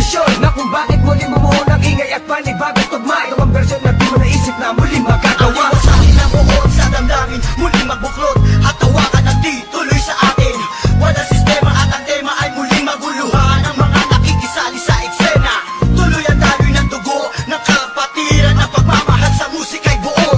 desisyon na kung bakit muli bumuo ng ingay at panibagong tugma. Ito ang version na di mo naisip na muli magagawa. Ang sa akin ang buhon sa damdamin, muling magbuklod at tawakan ang di tuloy sa atin. Wala sistema at ang tema ay muling maguluhan. Ang mga nakikisali sa eksena, tuloy ang daloy ng dugo ng kapatiran. Ang pagmamahal sa musika'y buo,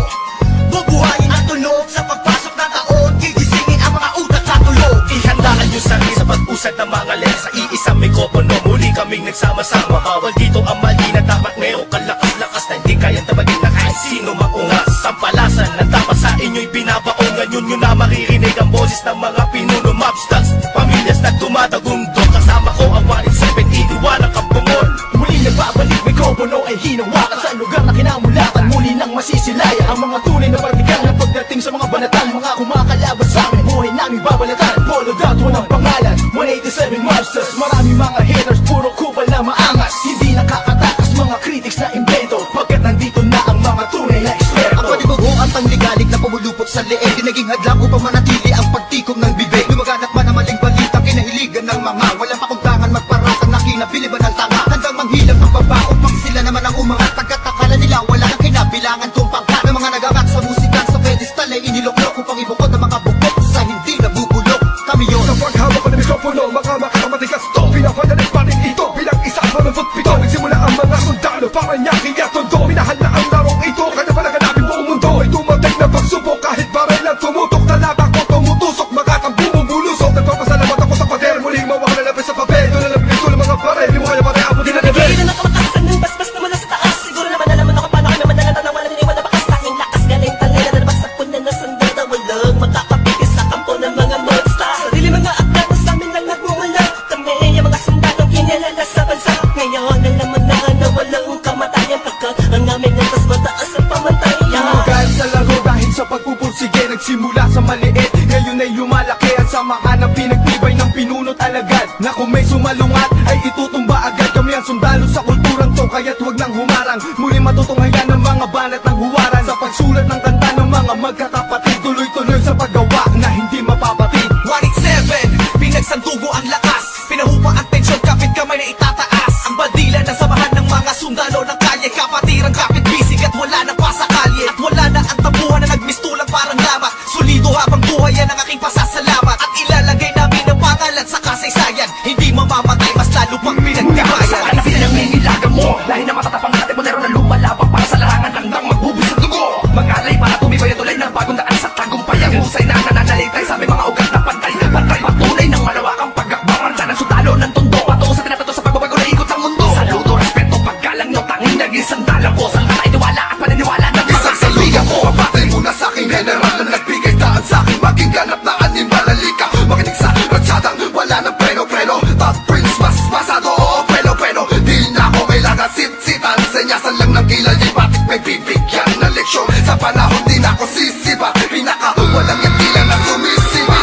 bubuhayin ang tunog sa pagpasok ng taon. Gigisingin ang mga utak sa tulog. Ihandaan yung sarili sa pag-usad ng mga lens. Sa iisang mikropono, muli kaming nagsama-sama. Bawal dito ang mali na dapat mayroong kalakas-lakas na hindi kayang tabagin na kahit sino maungas. Ang palasan na dapat sa inyo'y binabaon. Ngayon nyo na maririnig ang boses ng mga pinuno mobsters. Pamilyas na tumatagundong, kasama ko ang 187, iniwanan kang bungol. Muli nagbabalik, mikropono ay hinawakan sa lugar na kinamulatan. Muli nang masisilayan ang mga tunay na partikal na pagdating sa mga banatan. Mga kumakalabas sa amin, buhay namin babalatan. Followed out, walang pangalan, 187 Monsters. Marami mga haters, puro kupal na maangas. Hindi nakakatakas mga critics na invento, pagkat nandito na ang mga tunay na eksperto. Ang panibugo at pangligalig na pumulupot sa leeg, di naging hadlang upang manatili ang pagtikom ng bibig. Lumaganap man ang maling balita, kinahiligan ng mga walang pakundangan, magparasang nakinabiliban ng tanga. Handang manghilang ang baba upang sila naman ang umangat. Pagkat akala nila wala nang kinabilangan kung pangkat. Ng mga nagagat sa musikan sa pedestal ay iniluklok upang ibukod ang mga bukod sa hindi nabubulok. Kami yun. Sa paghawak ko ng mikropono, mga matigas to. Pinapadalit pa rin ito bilang isa sa 27. Nagsimula ang mga sundalo, Paranaque at Tondo. Minahal na ang larong ito, kanya pala ganapin buong mundo. Ay tumatag na pagsubok kahit baril ang tumutok. Talaba ko tumutusok, makatang bumubulusok. Nagpapasalamat ako sa pader, muling mawak na lapis sa papel. Doon na lang bilis ko ng mga baril, di mo kaya pare abot din na level. Hindi na nakamatasan ng basbas na mula sa taas. Siguro naman alam mo na kung paano kami madalatan na wala niniwan na bakas. Tanging lakas galing tangay na nalabagsak ko na nasandata. Walang makakapigil sa kampo ng mga monster. Sarili mga akda na sa amin lang nagmumula. Kami ang mga sundalong kinilala sa bansa. Ngayon alam mo na walang kamatayan. Pagkat ang aming antas mataas ang pamatayan. Kahit sa laro dahil sa pagpupursige, nagsimula sa maliit, ngayon ay lumalaki. Ang samahan ng pinagtibay ng pinunot alagad, na kung may sumalungat ay itutumba agad. Kami ang sundalo sa kulturang to, kaya't huwag nang humarang. Muli matutunghayan ng mga banat ng huwaran. Sa pagsulat ng kanta ng mga magkakapatid, tuloy-tuloy sa paggawa na hindi mapapatid. 187, pinagsandugo ang lakas, pinahupa ang tensyon, kapit kamay na itataas. Ang bandila ng samahan ng mga sundalo ng kalye, kapatirang kapit bisig at wala na pa sa kalye. At wala na ang tabuhan na nagmistulang parang lamat. Solido habang buhay yan ang aking pasasalamat. At ilalagay namin ang pangalan sa kasaysayan, hindi mamamatay, mas lalo pang pinagtibayan. Saan na pinangingilagan mo? Lahi na matatapang natin, modero na lumalabang para sa larangan, handang magbubis ang dugo. Mag-alay para tumibay at tulay ng bagong daan sa tagumpay. Ang husay na nananalitay sa aming mga ugat na pantay. Pantay patunay ng malawakang pagkakbangan sa ng sundalo ng tondo. Patungo sa tinatato sa pagbabago na ikot sa mundo. Saludo, respeto, paggalang nyo, tanging naging sandalan po. Sa tatay, tiwala at paniniwala ng mga Saludo ko, patay muna sa aking general na nagbigay daan sa aking maging ganap na animalalika. Makinig sa ratsadang wala ng preno-preno. Top Prince, mas pasado, oo, preno-preno. Di na ako kailangan sit-sitan, senyasan lang ng kilay. Di batik may bibigyan na leksyon. Sa panahon di na ako sisipa, pinaka walang yakila na sumisipa.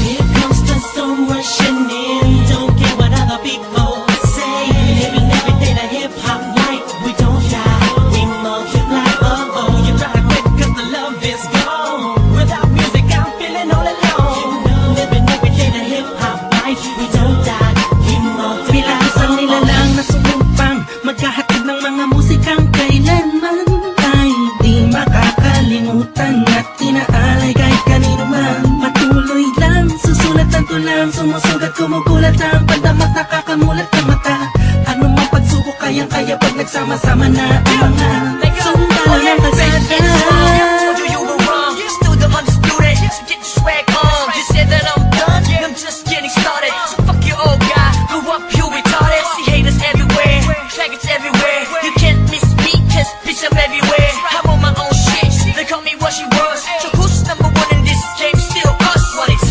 Here comes the storm rushing in. Don't care what other people say. Living every day the hip-hop life. We don't die, we multiply. Oh, you try to quit 'cause the love is gone. Without music I'm feeling all alone. Living every day the hip-hop life. We don't die, we multiply. Bilang isang nilalang na sumupang magkahatid ng mga musikang kailanman ay di makakalimutan at inaalay kahit kanino man. Patuloy lang, susulat ang tulang, sumusugat, kumukulat ang pandamat, nakakamulat ang mata. Ano mang pagsubok kayang-kaya pag nagsama-sama na ang mga sundalo ng kalsada. Told you you were wrong, still the undisputed. So get your swag on. You said that I'm done, I'm just getting started. So fuck your old guy, grew up you retarded. See haters everywhere, faggots everywhere. You can't miss me, cause bitch I'm everywhere. I'm on my own shit, they call me what she was. So who's number one in this game? Still us,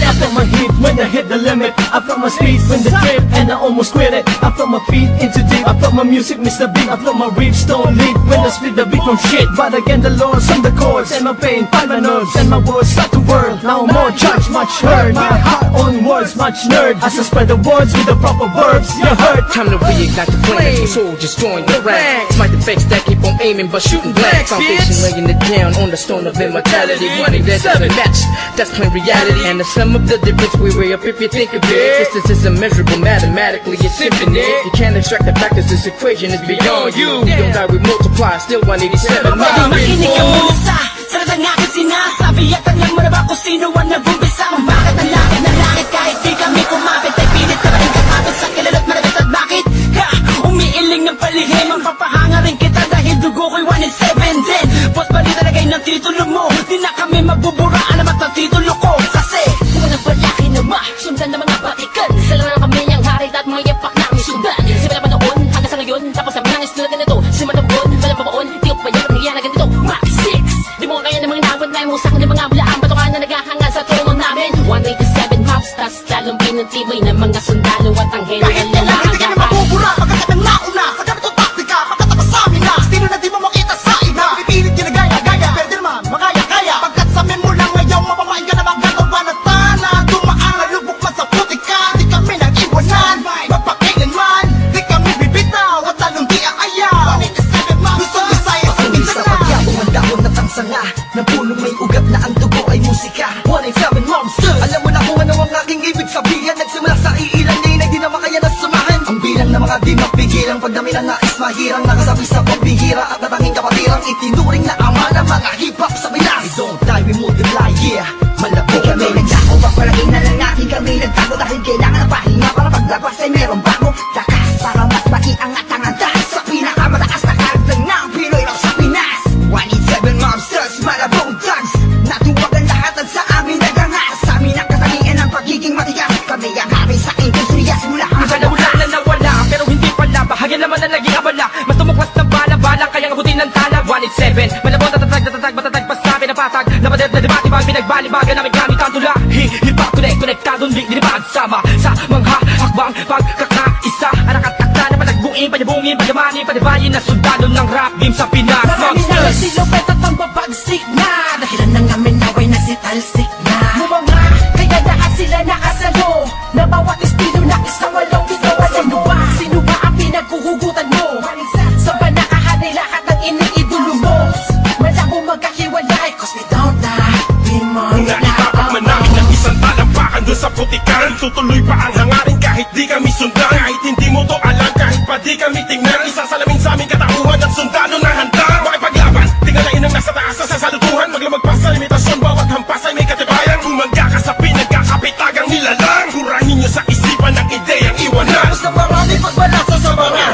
I felt 187. my heat when I hit the limit. I felt my speed when the trip and I almost quit it. I felt my feet into deep. I felt my music miss the beat. I felt my riffs don't lead when I split the beat from shit. But again the Lord's on the chords and my pain find my nerves and my words start to whirl. Now more judge, much heard. My heart on words, much nerd. As I spread the words with the proper verbs, you heard. Time to reignite the flame. Soldiers join the ranks. Smite the fakes that keep on aiming but shooting blanks. Foundation laying it down on the stone of immortality. Running that doesn't match. That's plain reality. And the sum of the difference we weigh up if you think of it. Distance is immeasurable mathematically. It's infinite. You can't extract the fact that this equation is beyond you. Don't die, we multiply, still 187. Pwede makinig ka muna sa salita ng aking sinasabi. At alam mo na ba kung sino ang nag-umpisa? Kung bakit ang langit ng langit kahit di kami kumapit? Ay pilit ka ba rin kapapit sa kilala't malapit at bakit ka umiiling ng palihim? Ang papahanga rin kita dahil dugo ko'y 1 in 7 din. Boss balita lagay ng titulo mo, di na kami mabuburaan naman ang titulo ko. Kasi Kung nagbalaki na sundan ng mga batikan, sila na kami ang hari at mga yapak na aming sundan. Simula pa noon hanggang sa ngayon, tapos kami nang istulad na ito. Simula noon, walang babaon, di ko pa yan nangyayari na ganito. Max 6, di mo kaya ng mga inawad na imusak ng mga bulaan. Batukan na naghahanga sa trono namin. 187 maps, tas talong pinutibay ng mga sundalo at ang henyo Kahit ng kailan lalaki. hindi ka na mabubura Pagkat ang nauna sa ganitong taktika Pagkatapos sa amin na Estilo na di mo makita sa iba Pipilit ginagaya-gaya Pwede naman makaya-kaya Pagkat sa amin mo lang ngayon Mapamain ka naman gano'n banatana Dumaan na lubok man sa putika Di kami nang iwanan Magpakailanman Di kami bibitaw At lalong di aaya 187 man Gusto Visayas ang Sa pagyabong ang dahon at ang sanga Ng punong may ugat na ang dugo ay musika 187 Monsters. Alam mo na kung ano ang aking ibig sabihin Nagsimula sa iilan din ay di na makaya na samahan Ang bilang ng mga di mapigilang Pagdami na nais mahirang Nakasabi sa pambihira At natanging kapatirang Itinuring na ama ng mga hip-hop sa Pinas We don't die, we multiply, yeah Malabo kami Nagdako papalagi na lang natin kami nagtago Dahil kailangan ng pahinga para paglabas ay meron bago Lakas para mas maiangat ang antas Sa pinakamataas na karagdag ng Pinoy lang sa Pinas 187 Monsters, malabong thugs Natuwag ang lahat at sa amin nagangas Sa amin ang katangian ng pagiging matigas Kami ang hari sa industriya simula Nawala na nawala, pero hindi pala bahagi naman na naging abala. Mas tumuklas ng bala-balang, kayang abutin ng tala. 187, malabon, tatatag pa sa amin ang patag. Napaderp na debate-bag, pinagbalibagan namin gamit ang tula. Hip-hop, konektadong ligbag sama sa mga hakbang pagkakaisa. Anak at akta na palagbuin, panyabungin, panyamanin, panibayin na sundalo ng rap game sa Pinas. marami na Monsters! silupet at ang babagsik na Dahilan ng amin naway nagsitalsik na Mga kaya lahat sila nakasalo Na bawat estilo na isang walong ito Sino ba? Sino ba ang pinaghuhugutan mo? Sa ba nakahanay lahat ng iniidolo mo? Malabo magkahiwalay Cause we don't die We Kung naitapak man namin ng isang talampakan doon sa putikan Tutuloy pa ang hangarin kahit di kami sundan Kahit hindi mo to alam, kahit pa di kami tingnan Isasalamin sa aming katauhan ng sundalo na handa Makipaglaban, tingalain ang nasa taas sa sasalutuhan Maglamag pa sa limitasyon, bawat hampas ay may katibayan Bumangga ka sa pinagkakapitagang nilalang Kurahin nyo sa isipan ng ideyang iwanan Tapos na marami pagbalasa sa mga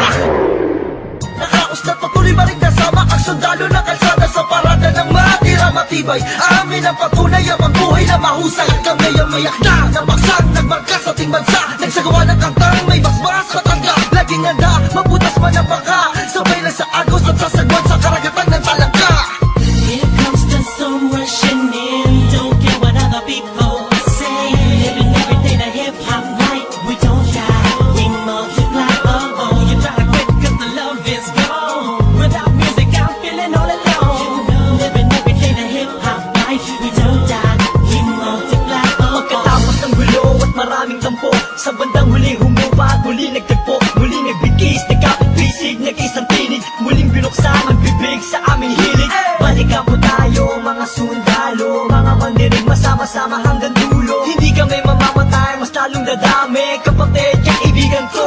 Nakaos na patuloy maring kasama Ang sundalo na kalsada sa parada ng matira matibay Amin ang patunay ang buhay na mahusay At kami ang mayak na nabaksag Nagmarka sa ating bansa Nagsagawa ng kantang may basbas matanda Laging handa, mabutas man ang baka Sabay lang sa agos at sasagwan sa karagatan ng talangka Here comes the sun rushing in. Don't care what other people say. Living every day the hip hop life. We don't die, we multiply. Oh oh, you try to quit 'cause the love is gone. Without music, I'm feeling all alone. Living every day the hip hop life. We don't die, we multiply. Oh oh. Pagkatapos ng gulo at maraming tampo Sa bandang huli humupa at muli nagtagpo Muli nagbigis, nagkapit-bisig, nag-isang tinig Muling binuksan ang bibig sa aming hilig Balikan po tayo mga sundalo Mga mandinig masama-sama hanggang dulo Hindi kami mamamatay, mas lalong dadami Kapatid, kaibigan ko